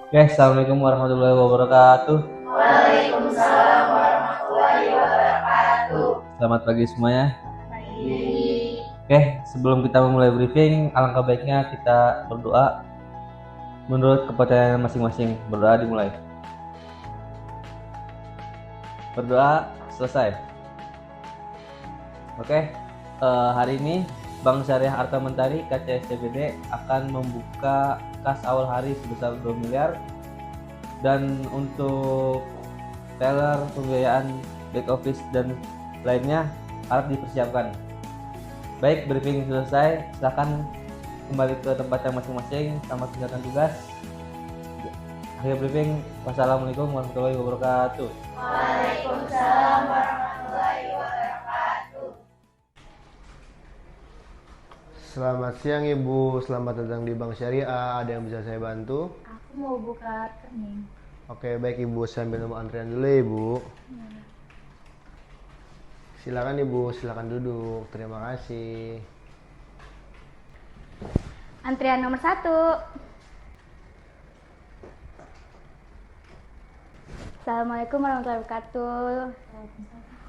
Oke, Assalamualaikum warahmatullahi wabarakatuh. Waalaikumsalam warahmatullahi wabarakatuh. Selamat pagi semuanya. Pagi. Oke, sebelum kita memulai briefing, alangkah baiknya kita berdoa menurut kepercayaan masing-masing. Berdoa dimulai. Berdoa selesai. Oke, hari ini Bank Syariah Arta Mentari KCSCBD akan membuka kas awal hari sebesar 2 miliar dan untuk teller, pembiayaan, back office dan lainnya harap dipersiapkan. Baik, briefing selesai. Silakan kembali ke tempatnya masing-masing. Selamat menjalankan tugas. Akhir briefing. Wassalamualaikum warahmatullahi wabarakatuh. Waalaikumsalam warahmatullahi wabarakatuh. Selamat siang Ibu, selamat datang di Bank Syariah. Ada yang bisa saya bantu? Aku mau buka rekening. Oke, baik Ibu, saya ambil nomor antrian dulu ya Ibu. Silakan Ibu, silakan duduk. Terima kasih. Antrian nomor 1. Assalamualaikum warahmatullahi wabarakatuh.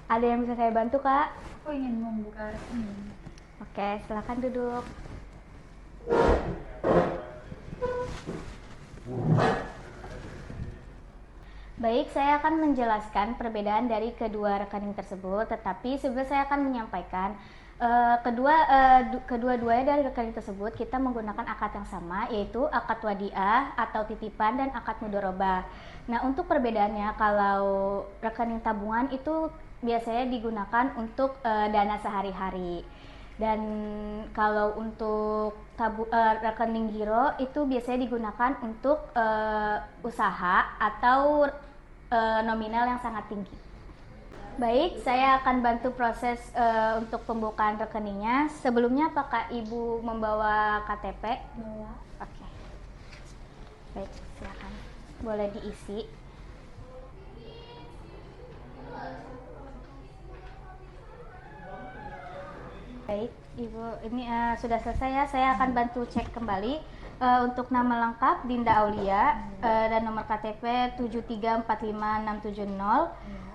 Ada yang bisa saya bantu, Kak? Aku ingin membuka rekening. Oke, silakan duduk. Baik, saya akan menjelaskan perbedaan dari kedua rekening tersebut, tetapi sebelum saya akan menyampaikan kedua-duanya dari rekening tersebut kita menggunakan akad yang sama, yaitu akad wadiah atau titipan dan akad mudharabah. Nah, untuk perbedaannya, kalau rekening tabungan itu biasanya digunakan untuk dana sehari-hari. Dan kalau untuk rekening giro itu biasanya digunakan untuk usaha atau nominal yang sangat tinggi. Baik, saya akan bantu proses untuk pembukaan rekeningnya. Sebelumnya apakah Ibu membawa KTP? Bawa. Oke. Baik, silakan. Boleh diisi. Baik, Ibu, ini sudah selesai ya. Saya akan bantu cek kembali. Untuk nama lengkap Dinda Aulia, dan nomor KTP 7345670,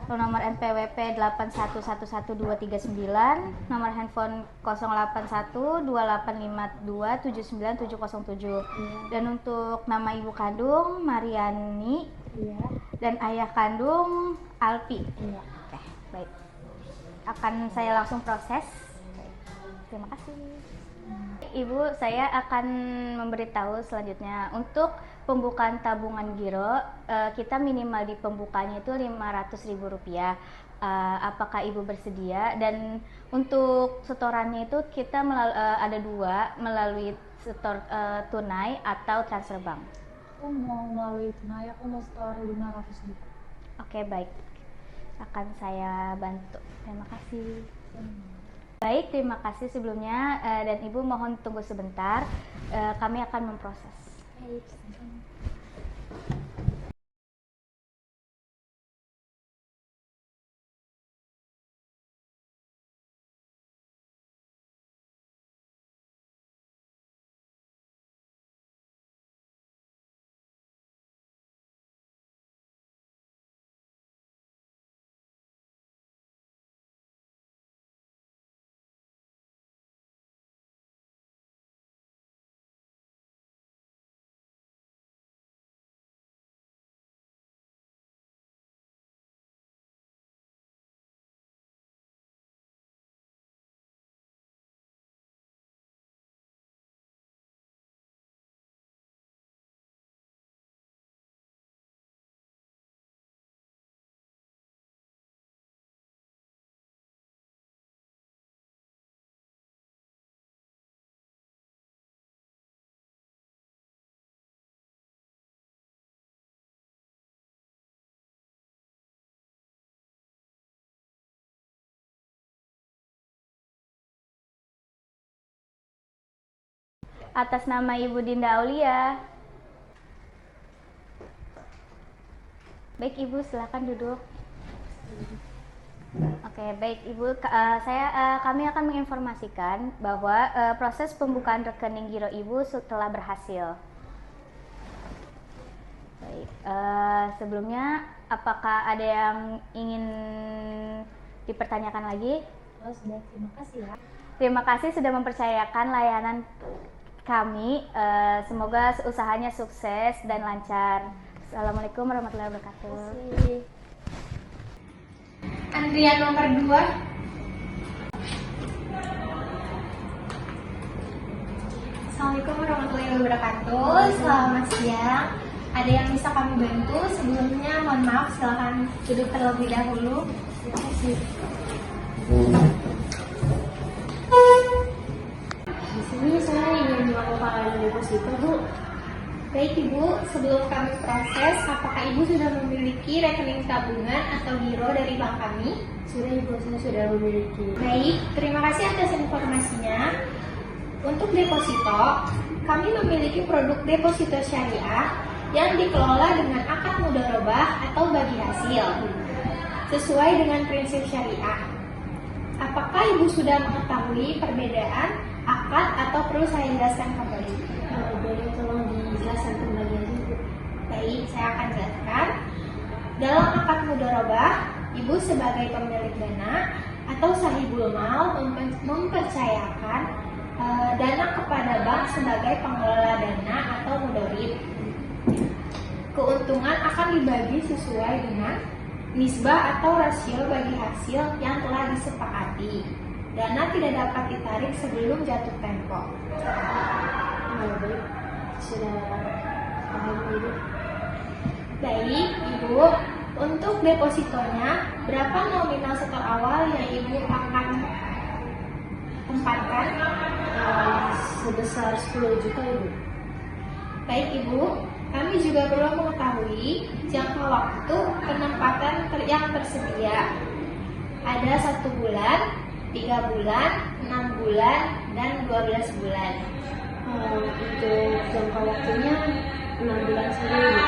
nomor NPWP 8111239, nomor handphone 081285279707. Dan untuk nama ibu kandung Mariani, Iya. dan ayah kandung Alpi. Iya. Oke, baik. Akan saya langsung proses. Terima kasih. Ibu, saya akan memberitahu selanjutnya. Untuk pembukaan tabungan giro, kita minimal di pembukanya itu Rp500.000. Apakah Ibu bersedia? Dan untuk setorannya itu kita ada dua, melalui setor tunai atau transfer bank. Aku mau melalui tunai, aku mau setor 500.000. Oke, baik. Akan saya bantu. Terima kasih. Baik, terima kasih sebelumnya, dan Ibu mohon tunggu sebentar, kami akan memproses. Baik. Atas nama Ibu Dinda Aulia. Baik Ibu, silakan duduk. Oke, baik Ibu, kami akan menginformasikan bahwa proses pembukaan rekening giro Ibu telah berhasil. Baik, sebelumnya apakah ada yang ingin dipertanyakan lagi? Oh, sudah, terima kasih ya. Terima kasih sudah mempercayakan layanan kami. Semoga usahanya sukses dan lancar. Assalamualaikum warahmatullahi wabarakatuh. Antrian nomor 2. Assalamualaikum warahmatullahi wabarakatuh. Selamat siang. Ada yang bisa kami bantu? Sebelumnya mohon maaf, silakan duduk terlebih dahulu. Terima kasih. Di sini saya ingin melakukan deposito, Bu. Baik Ibu, sebelum kami proses, apakah Ibu sudah memiliki rekening tabungan atau giro dari bank kami? Sudah, Ibu, saya sudah memiliki. Baik, terima kasih atas informasinya. Untuk deposito, kami memiliki produk deposito syariah yang dikelola dengan akad mudharabah atau bagi hasil sesuai dengan prinsip syariah. Apakah Ibu sudah mengetahui perbedaan akad atau perlu saya jelaskan kembali? Boleh tolong dijelaskan kembali aja, Bu? Baik, saya akan jelaskan. Dalam akad mudharabah, Ibu sebagai pemilik dana atau sahibul mal mempercayakan dana kepada bank sebagai pengelola dana atau mudharib. Keuntungan akan dibagi sesuai dengan nisbah atau rasio bagi hasil yang telah disepakati. Dana tidak dapat ditarik sebelum jatuh tempo. Baik, sudah paham, Ibu. Baik, Ibu. Untuk depositonya, berapa nominal setor awal yang Ibu akan tempatkan? Sebesar 10 juta, Ibu. Baik Ibu, kami juga perlu mengetahui jangka waktu penempatan yang tersedia. Ada 1 bulan, 3 bulan, 6 bulan, dan 12 bulan. Untuk jangka waktunya 6 bulan saja, Ibu.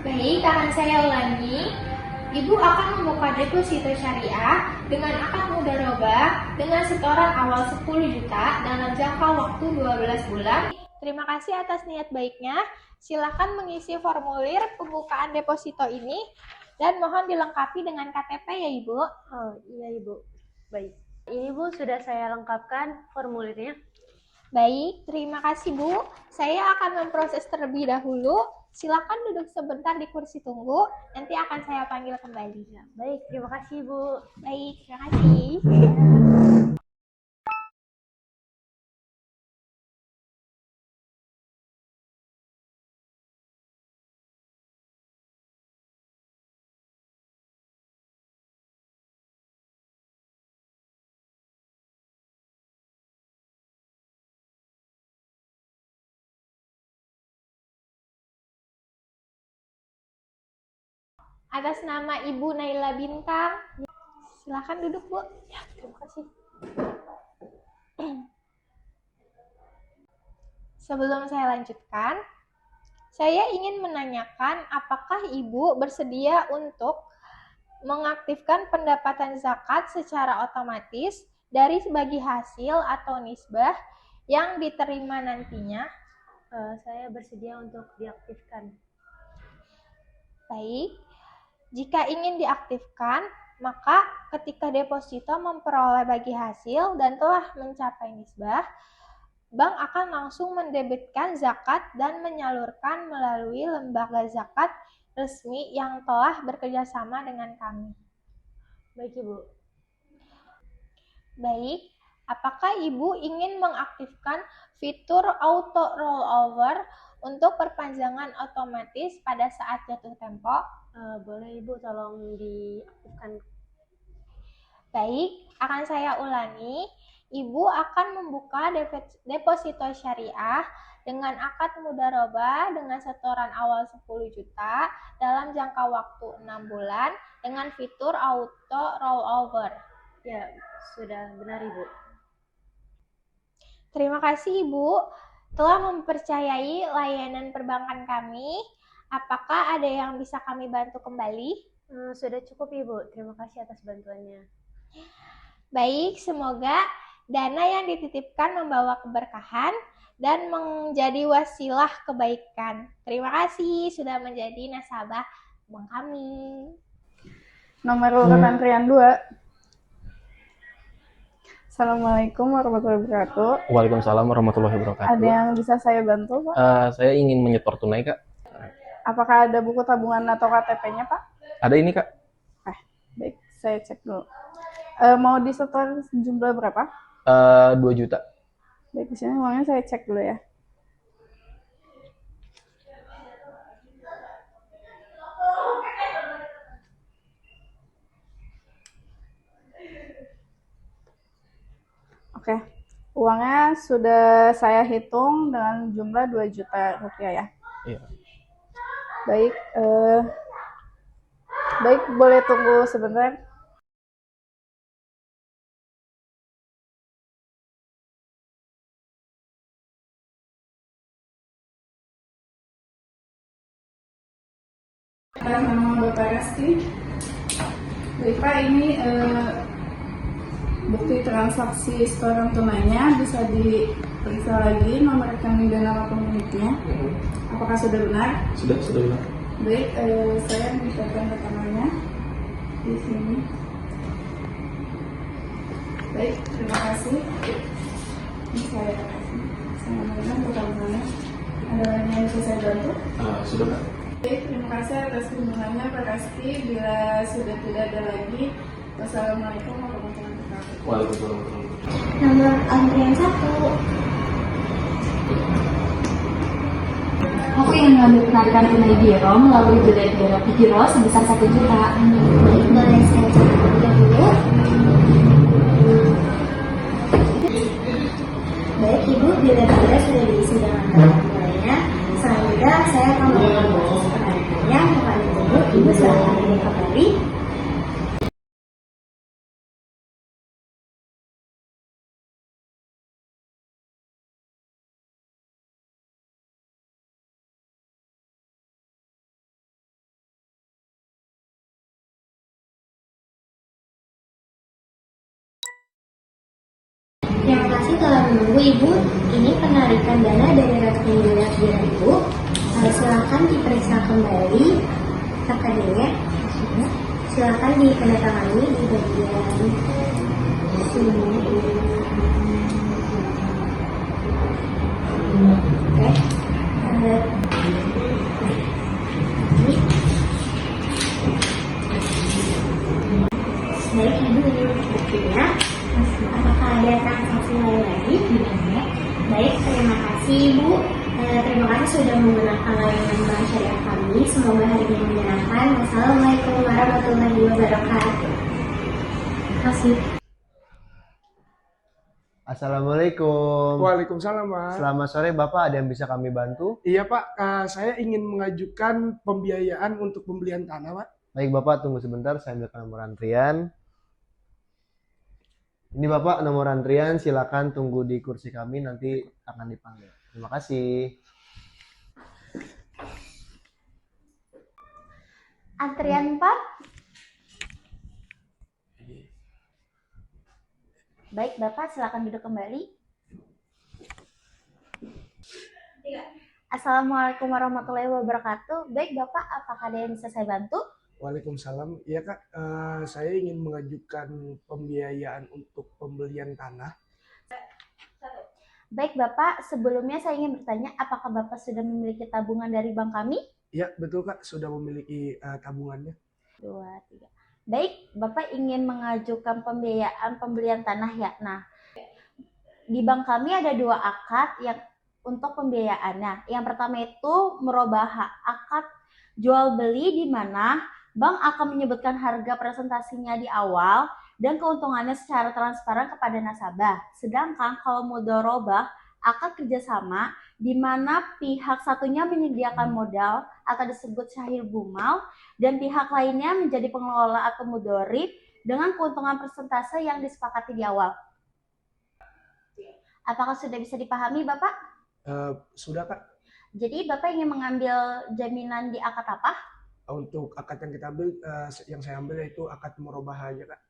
Baik, akan saya ulangi. Ibu akan membuka deposito syariah dengan akad mudharabah dengan setoran awal 10 juta dalam jangka waktu 12 bulan. Terima kasih atas niat baiknya. Silakan mengisi formulir pembukaan deposito ini dan mohon dilengkapi dengan KTP ya Ibu. Oh, iya, Ibu. Baik. Ini, Bu, sudah saya lengkapkan formulirnya. Baik, terima kasih Bu. Saya akan memproses terlebih dahulu. Silakan duduk sebentar di kursi tunggu. Nanti akan saya panggil kembali. Ya, baik, terima kasih, Bu. Baik, terima kasih. Atas nama Ibu Naila Bintang, silakan duduk Bu. Ya, terima kasih. Sebelum saya lanjutkan, saya ingin menanyakan apakah Ibu bersedia untuk mengaktifkan pendapatan zakat secara otomatis dari bagi hasil atau nisbah yang diterima nantinya? Saya bersedia untuk diaktifkan. Baik, jika ingin diaktifkan, maka ketika deposito memperoleh bagi hasil dan telah mencapai nisbah, bank akan langsung mendebitkan zakat dan menyalurkan melalui lembaga zakat resmi yang telah bekerjasama dengan kami. Baik, Ibu. Baik, apakah Ibu ingin mengaktifkan fitur auto rollover untuk perpanjangan otomatis pada saat jatuh tempo? Boleh, Ibu, tolong diaktifkan. Baik, akan saya ulangi. Ibu akan membuka deposito syariah dengan akad mudharabah dengan setoran awal 10 juta dalam jangka waktu 6 bulan dengan fitur auto rollover. Ya, sudah benar, Ibu. Terima kasih Ibu telah mempercayai layanan perbankan kami. Apakah ada yang bisa kami bantu kembali? Sudah cukup, Ibu. Terima kasih atas bantuannya. Baik, semoga dana yang dititipkan membawa keberkahan dan menjadi wasilah kebaikan. Terima kasih sudah menjadi nasabah bank kami. Nomor urut antrian 2. Assalamualaikum warahmatullahi wabarakatuh. Waalaikumsalam warahmatullahi wabarakatuh. Ada yang bisa saya bantu, Pak? Saya ingin menyetor tunai, Kak. Apakah ada buku tabungan atau KTP-nya, Pak? Ada ini, Kak. Baik, saya cek dulu. Mau disetor jumlah berapa? 2 juta. Baik, di sini uangnya saya cek dulu ya. Oke, uangnya sudah saya hitung dengan jumlah 2 juta rupiah ya. Iya. Baik, baik, boleh tunggu sebentar. Atas nama Bapak Resti. Baik Pak, ini bukti transaksi setoran tunainya bisa diperiksa lagi nomor rekening dan nama pemiliknya. Apakah sudah benar? Sudah benar. Baik, saya mencatat rekamannya di sini. Baik, terima kasih. Ini saya kasih. Saya mengenal rekamannya. Ada lagi yang bisa saya bantu? Sudah, Kak. Baik, terima kasih atas kunjungannya Pak Rasti. Bila sudah tidak ada lagi, wassalamualaikum warahmatullahi wabarakatuh. Waalaikumsalam warahmatullahi wabarakatuh. Nomor antrian 1. Aku ingin mengambil penarikan tunai giro melalui giro sebesar 1 juta. Baik, boleh saya catat terlebih dulu. Baik, Ibu, bila sudah diisi dengan nilainya, selanjutnya saya akan melakukan proses penarikannya. Mohon ditunggu, Ibu silakan kembali. Terima kasih telah menunggu Ibu. Ini penarikan dana dari rekening dinas Ibu. Silakan diperiksa kembali rekeningnya. Silakan ditandatangani di bagian sini. Oke. Baik, Ibu, ini buktinya. Apakah ada transaksi lain lagi? Baik, terima kasih Ibu. Terima kasih sudah menggunakan layanan Bank Syariah kami. Semoga hari ini menyenangkan. Wassalamualaikum warahmatullahi wabarakatuh. Terima kasih. Assalamualaikum. Waalaikumsalam, Pak. Selamat sore Bapak, ada yang bisa kami bantu? Iya, Pak. Saya ingin mengajukan pembiayaan untuk pembelian tanah, Pak. Baik Bapak, tunggu sebentar, saya ambilkan nomor antrian. Ini Bapak nomor antrian, silakan tunggu di kursi kami, nanti akan dipanggil. Terima kasih. Antrian 4. Baik, Bapak silakan duduk kembali. Assalamualaikum warahmatullahi wabarakatuh. Baik, Bapak, apakah ada yang bisa saya bantu? Waalaikumsalam. Iya, Kak. Saya ingin mengajukan pembiayaan untuk pembelian tanah. Baik, Bapak, sebelumnya saya ingin bertanya, apakah Bapak sudah memiliki tabungan dari bank kami? Iya, betul, Kak. Sudah memiliki tabungannya. 2, 3. Baik, Bapak ingin mengajukan pembiayaan pembelian tanah ya. Nah, di bank kami ada 2 akad yang untuk pembiayaannya. Yang pertama itu merubah akad jual beli, di mana bank akan menyebutkan harga presentasinya di awal dan keuntungannya secara transparan kepada nasabah. Sedangkan kalau mudharabah, akad kerjasama di mana pihak satunya menyediakan modal atau disebut syahir bumal dan pihak lainnya menjadi pengelola atau mudharib dengan keuntungan persentase yang disepakati di awal. Apakah sudah bisa dipahami, Bapak? Sudah, Kak. Jadi Bapak ingin mengambil jaminan di akad apa? Untuk akad yang kita ambil, yang saya ambil yaitu akad merubah aja, Kak.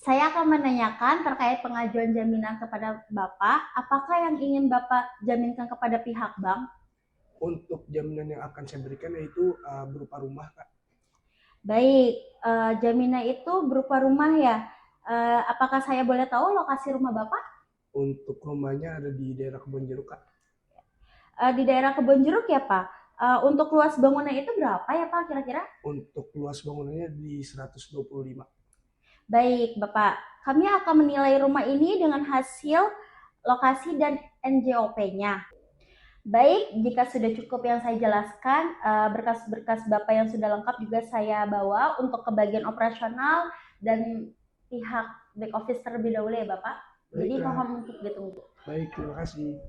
Saya akan menanyakan terkait pengajuan jaminan kepada Bapak. Apakah yang ingin Bapak jaminkan kepada pihak bank? Untuk jaminan yang akan saya berikan yaitu berupa rumah, Kak. Baik, jaminan itu berupa rumah ya. Apakah saya boleh tahu lokasi rumah Bapak? Untuk rumahnya ada di daerah Kebonjeruk, Kak. Di daerah Kebonjeruk ya Pak. Untuk luas bangunan itu berapa ya Pak kira-kira? Untuk luas bangunannya di 125. Baik Bapak, kami akan menilai rumah ini dengan hasil lokasi dan NJOP-nya. Baik, jika sudah cukup yang saya jelaskan, berkas-berkas Bapak yang sudah lengkap juga saya bawa untuk ke bagian operasional dan pihak back office terlebih dahulu ya Bapak. Jadi Baiklah. mohon untuk ditunggu. Baik, terima kasih.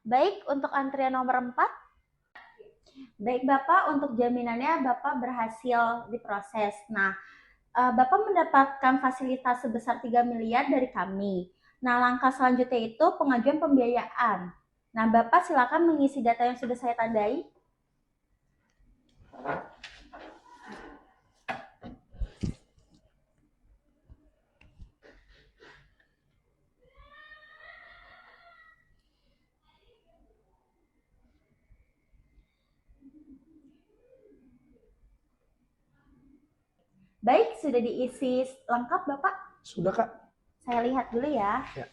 Baik, untuk antrian nomor 4. Baik Bapak, untuk jaminannya Bapak berhasil diproses. Nah, Bapak mendapatkan fasilitas sebesar 3 miliar dari kami. Nah, langkah selanjutnya itu pengajuan pembiayaan. Nah, Bapak silakan mengisi data yang sudah saya tandai. Baik, sudah diisi lengkap Bapak? Sudah, Kak. Saya lihat dulu ya. Ya.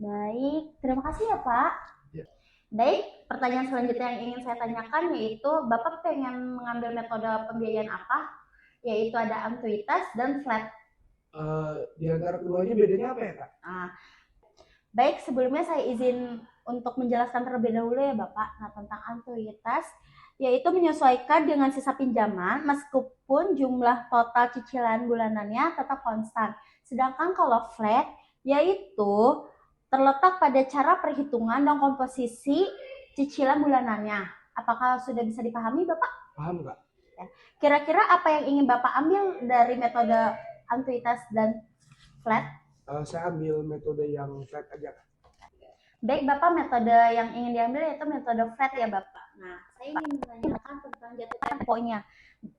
Baik, terima kasih ya Pak. Ya. Baik, pertanyaan selanjutnya yang ingin saya tanyakan yaitu Bapak pengen mengambil metode pembiayaan apa? Yaitu ada annuitas dan flat. Di antara keduanya bedanya apa ya, Kak? Baik, sebelumnya saya izin untuk menjelaskan terlebih dahulu ya Bapak. Nah, tentang annuitas yaitu menyesuaikan dengan sisa pinjaman meskipun jumlah total cicilan bulanannya tetap konstan. Sedangkan kalau flat yaitu terletak pada cara perhitungan dan komposisi cicilan bulanannya. Apakah sudah bisa dipahami Bapak? Paham, Kak? Kira-kira apa yang ingin Bapak ambil dari metode annuitas dan flat? Saya ambil metode yang flat aja, Kak. Baik Bapak, metode yang ingin diambil yaitu metode flat ya Bapak. Nah, saya ingin menanyakan tentang jatuh temponya.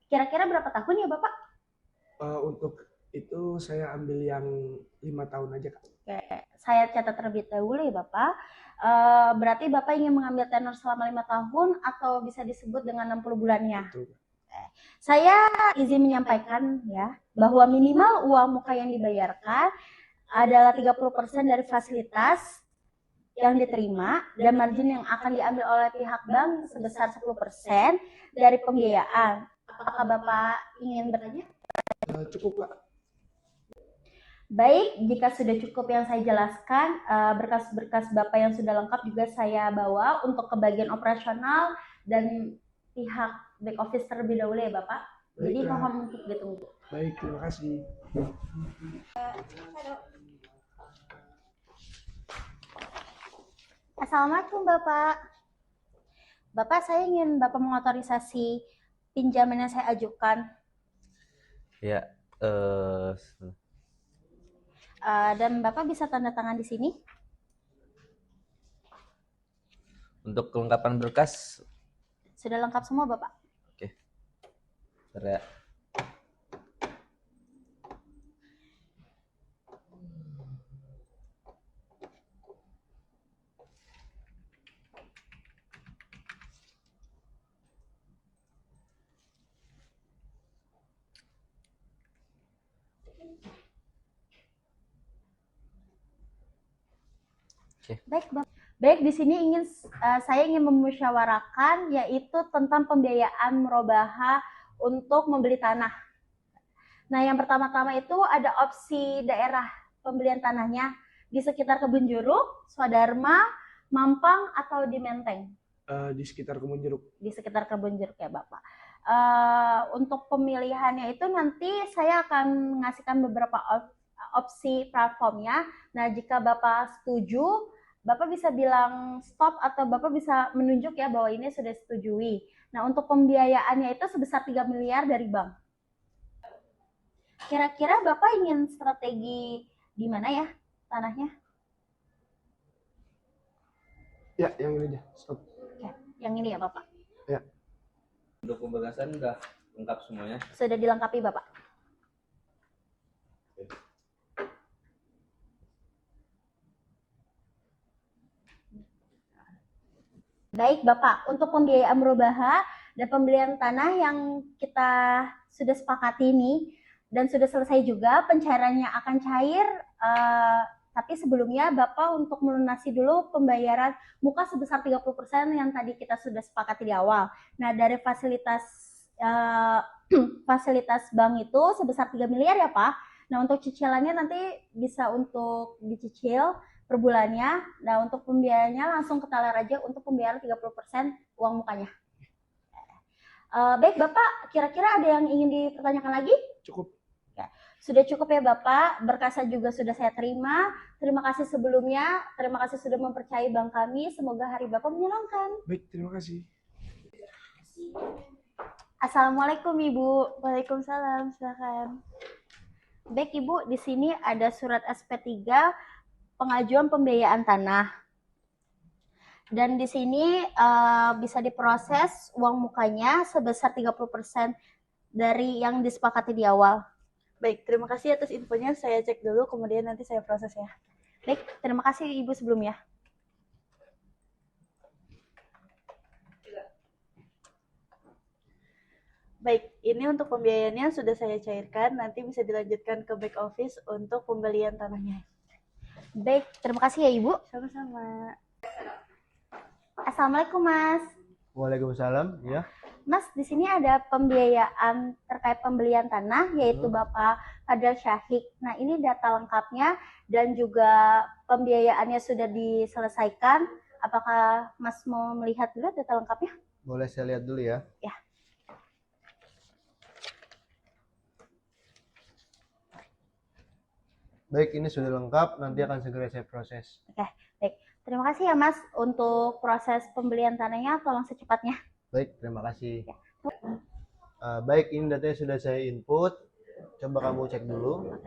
Kira-kira berapa tahun ya Bapak? Untuk itu saya ambil yang 5 tahun aja, Kak. Oke, saya catat terlebih dahulu ya Bapak. Berarti Bapak ingin mengambil tenor selama 5 tahun atau bisa disebut dengan 60 bulannya. Betul. Saya izin menyampaikan ya bahwa minimal uang muka yang dibayarkan adalah 30% dari fasilitas yang diterima dan margin yang akan diambil oleh pihak bank sebesar 10% dari pembiayaan. Apakah Bapak ingin bertanya? Cukup, Kak. Baik, jika sudah cukup yang saya jelaskan, berkas-berkas Bapak yang sudah lengkap juga saya bawa untuk ke bagian operasional dan pihak back office terlebih dahulu ya Bapak. Jadi Baiklah. mohon untuk ditunggu. Baik, terima kasih. Assalamualaikum Bapak. Bapak, saya ingin Bapak mengotorisasi pinjaman yang saya ajukan. Ya, Dan Bapak bisa tanda tangan di sini. untuk kelengkapan berkas, Sudah lengkap semua Bapak. bentar ya. Baik, Bapak. Baik, di sini saya ingin memusyawarahkan yaitu tentang pembiayaan murabaha untuk membeli tanah. Nah, yang pertama-tama itu ada opsi daerah pembelian tanahnya di sekitar Kebun Jeruk, Swadharma, Mampang, atau di Menteng. Di sekitar Kebun Jeruk. Di sekitar Kebun Jeruk ya Bapak. Untuk pemilihannya itu nanti saya akan mengasihkan beberapa opsi platformnya. Nah, jika Bapak setuju, Bapak bisa bilang stop atau Bapak bisa menunjuk ya bahwa ini sudah disetujui. Nah, untuk pembiayaannya itu sebesar 3 miliar dari bank. Kira-kira Bapak ingin strategi di mana ya tanahnya? Ya, yang ini aja. Stop. Ya, yang ini ya Bapak. Ya. Untuk pemberkasan udah lengkap semuanya. Sudah dilengkapi Bapak. Baik Bapak, untuk pembiayaan murabaha dan pembelian tanah yang kita sudah sepakati ini dan sudah selesai juga, pencairannya akan cair, tapi sebelumnya Bapak untuk melunasi dulu pembayaran muka sebesar 30% yang tadi kita sudah sepakati di awal. Nah, dari fasilitas bank itu sebesar 3 miliar ya Pak. Nah, untuk cicilannya nanti bisa untuk dicicil per bulannya. Nah, untuk pembiayaannya langsung ke teller aja untuk pembayaran 30% uang mukanya. Baik Bapak, kira-kira ada yang ingin dipertanyakan lagi? Cukup. Ya, sudah cukup ya Bapak, berkasnya juga sudah saya terima. Terima kasih sebelumnya, terima kasih sudah mempercayai bank kami. Semoga hari Bapak menyenangkan. Baik, terima kasih. Assalamualaikum Ibu. Waalaikumsalam, silakan. Baik Ibu, di sini ada surat SP3 pengajuan pembiayaan tanah. Dan di sini bisa diproses uang mukanya sebesar 30% dari yang disepakati di awal. Baik, terima kasih atas infonya. Saya cek dulu, kemudian nanti saya proses ya. Baik, terima kasih Ibu sebelumnya. Baik, ini untuk pembiayaannya sudah saya cairkan. Nanti bisa dilanjutkan ke back office untuk pembelian tanahnya. Baik, terima kasih ya Ibu. Sama-sama. Assalamualaikum Mas. Waalaikumsalam. Ya. Mas, di sini ada pembiayaan terkait pembelian tanah yaitu Bapak Fadel Syahik. Nah, ini data lengkapnya dan juga pembiayaannya sudah diselesaikan. Apakah Mas mau melihat dulu data lengkapnya? Boleh saya lihat dulu ya. Ya. Baik, ini sudah lengkap. Nanti akan segera saya proses. Oke, baik. Terima kasih ya Mas untuk proses pembelian tanahnya. Tolong secepatnya. Baik, terima kasih. Baik, ini datanya sudah saya input. Coba kamu cek dulu.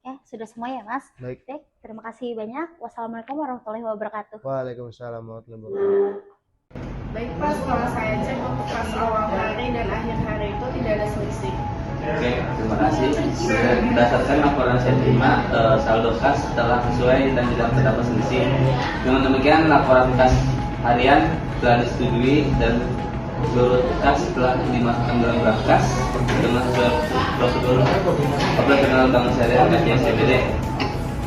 Oke, sudah semua ya Mas. Baik. Baik, terima kasih banyak. Wassalamualaikum warahmatullahi wabarakatuh. Waalaikumsalam warahmatullahi wabarakatuh. Baik Pak, setelah saya cek untuk kas awal hari dan akhir hari itu tidak ada selisih. Oke, terima kasih. Berdasarkan laporan saya terima, saldo kas telah sesuai dan tidak terdapat selisih. Dengan demikian, laporan kas harian telah disetujui dan seluruh kas telah dimasukkan dalam berkas dengan sesuai prosedur operasional Bank Syariah KCSBD.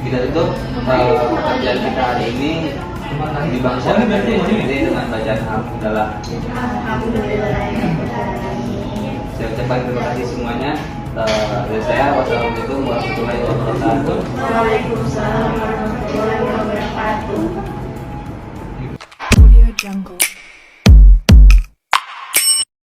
Kita tutup pekerjaan kita hari ini di Bank Syariah KCSBD dengan bacaan alhamdulillah. Saya ucapkan terima kasih semuanya. Dari saya, wassalamualaikum warahmatullahi wabarakatuh. Waalaikumsalam warahmatullahi wabarakatuh. Audio Jungle.